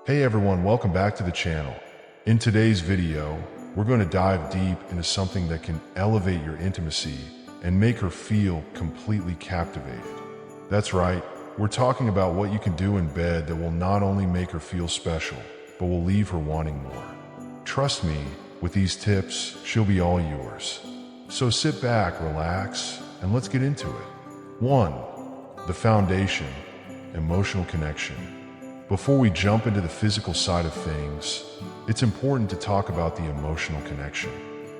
Hey everyone, welcome back to the channel. In today's video, we're going to dive deep into something that can elevate your intimacy and make her feel completely captivated. That's right, we're talking about what you can do in bed that will not only make her feel special, but will leave her wanting more. Trust me, with these tips, she'll be all yours. So sit back, relax, and let's get into it. 1. The foundation, emotional connection. Before we jump into the physical side of things, it's important to talk about the emotional connection.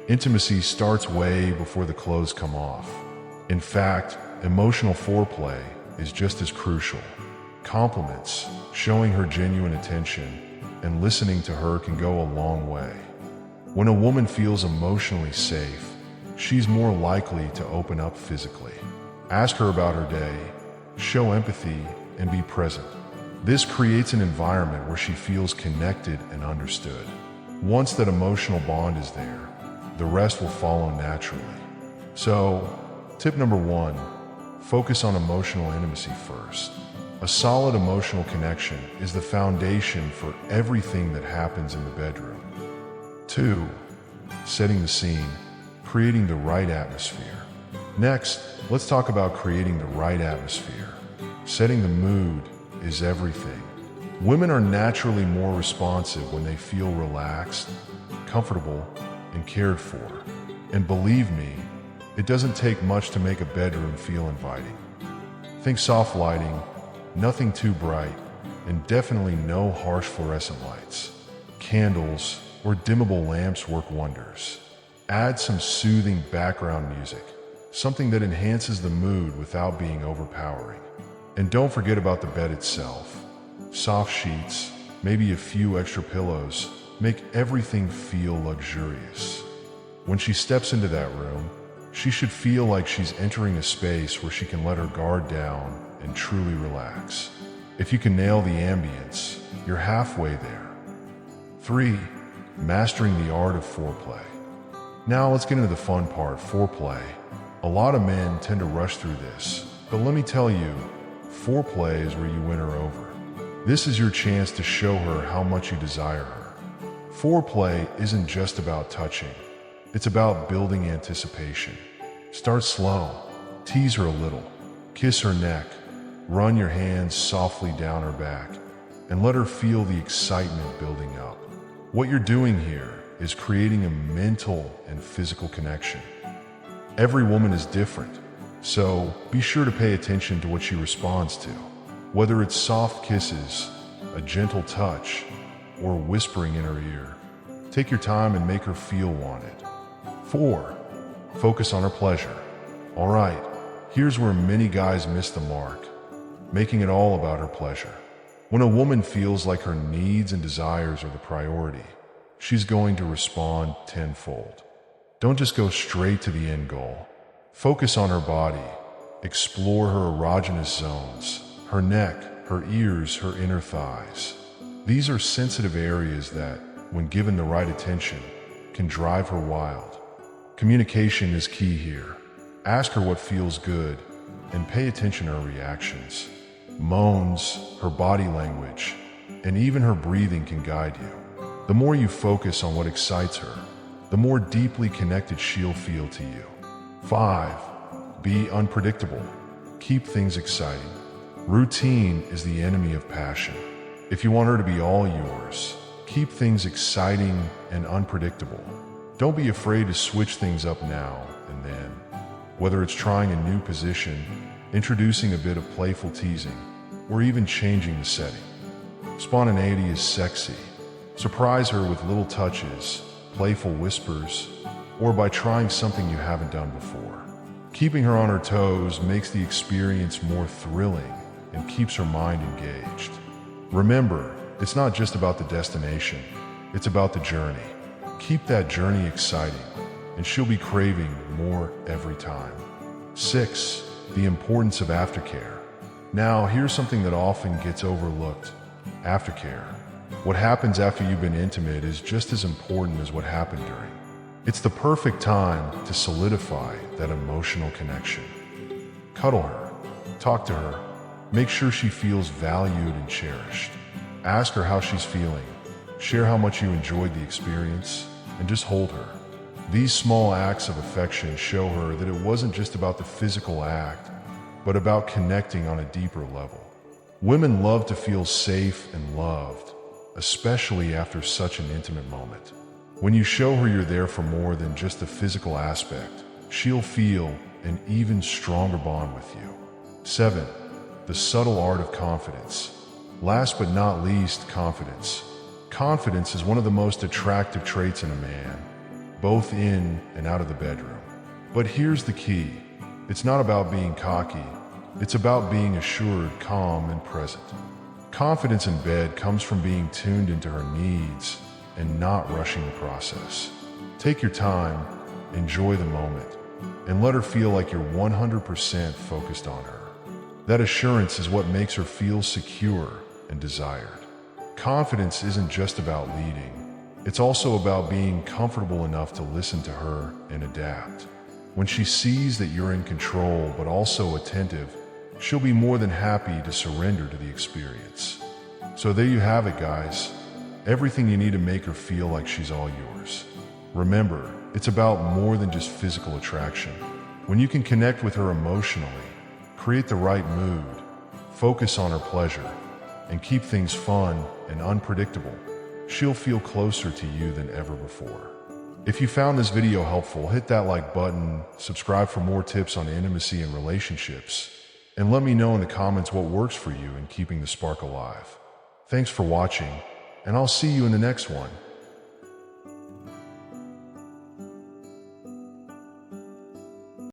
Intimacy starts way before the clothes come off. In fact, emotional foreplay is just as crucial. Compliments, showing her genuine attention, and listening to her can go a long way. When a woman feels emotionally safe, she's more likely to open up physically. Ask her about her day, show empathy, and be present. This creates an environment where she feels connected and understood. Once that emotional bond is there, the rest will follow naturally. So, tip number 1, focus on emotional intimacy first. A solid emotional connection is the foundation for everything that happens in the bedroom. 2. Setting the scene, creating the right atmosphere. Next, let's talk about creating the right atmosphere. Setting the mood is everything. Women are naturally more responsive when they feel relaxed, comfortable, and cared for. And believe me, it doesn't take much to make a bedroom feel inviting. Think soft lighting, nothing too bright, and definitely no harsh fluorescent lights. Candles or dimmable lamps work wonders. Add some soothing background music, something that enhances the mood without being overpowering. And don't forget about the bed itself. Soft sheets, maybe a few extra pillows, make everything feel luxurious. When she steps into that room, she should feel like she's entering a space where she can let her guard down and truly relax. If you can nail the ambience, you're halfway there. 3. Mastering the art of foreplay. Now let's get into the fun part, foreplay. A lot of men tend to rush through this, but let me tell you, foreplay is where you win her over. This is your chance to show her how much you desire her. Foreplay isn't just about touching. It's about building anticipation. Start slow. Tease her a little. Kiss her neck. Run your hands softly down her back. And let her feel the excitement building up. What you're doing here is creating a mental and physical connection. Every woman is different. So, be sure to pay attention to what she responds to. Whether it's soft kisses, a gentle touch, or whispering in her ear. Take your time and make her feel wanted. 4. Focus on her pleasure. Alright, here's where many guys miss the mark. Making it all about her pleasure. When a woman feels like her needs and desires are the priority, she's going to respond tenfold. Don't just go straight to the end goal. Focus on her body. Explore her erogenous zones, her neck, her ears, her inner thighs. These are sensitive areas that, when given the right attention, can drive her wild. Communication is key here. Ask her what feels good, and pay attention to her reactions. Moans, her body language, and even her breathing can guide you. The more you focus on what excites her, the more deeply connected she'll feel to you. 5. Be unpredictable. Keep things exciting. Routine is the enemy of passion. If you want her to be all yours, keep things exciting and unpredictable. Don't be afraid to switch things up now and then. Whether it's trying a new position, introducing a bit of playful teasing, or even changing the setting. Spontaneity is sexy. Surprise her with little touches, playful whispers, or by trying something you haven't done before. Keeping her on her toes makes the experience more thrilling and keeps her mind engaged. Remember, it's not just about the destination, it's about the journey. Keep that journey exciting, and she'll be craving more every time. 6. The importance of aftercare. Now, here's something that often gets overlooked. Aftercare. What happens after you've been intimate is just as important as what happened during. It's the perfect time to solidify that emotional connection. Cuddle her, talk to her, Make sure she feels valued and cherished. Ask her how she's feeling. Share how much you enjoyed the experience, and just hold her. These small acts of affection show her that it wasn't just about the physical act, but about connecting on a deeper level. Women love to feel safe and loved, especially after such an intimate moment. When you show her you're there for more than just the physical aspect, she'll feel an even stronger bond with you. 7. The subtle art of confidence. Last but not least, confidence. Confidence is one of the most attractive traits in a man, both in and out of the bedroom. But here's the key. It's not about being cocky. It's about being assured, calm, and present. Confidence in bed comes from being tuned into her needs and not rushing the process. Take your time, enjoy the moment, and let her feel like you're 100% focused on her. That assurance is what makes her feel secure and desired. Confidence isn't just about leading. It's also about being comfortable enough to listen to her and adapt. When she sees that you're in control but also attentive, she'll be more than happy to surrender to the experience. So there you have it, guys. Everything you need to make her feel like she's all yours. Remember, it's about more than just physical attraction. When you can connect with her emotionally, create the right mood, focus on her pleasure, and keep things fun and unpredictable, she'll feel closer to you than ever before. If you found this video helpful, hit that like button, subscribe for more tips on intimacy and relationships, and let me know in the comments what works for you in keeping the spark alive. Thanks for watching, and I'll see you in the next one.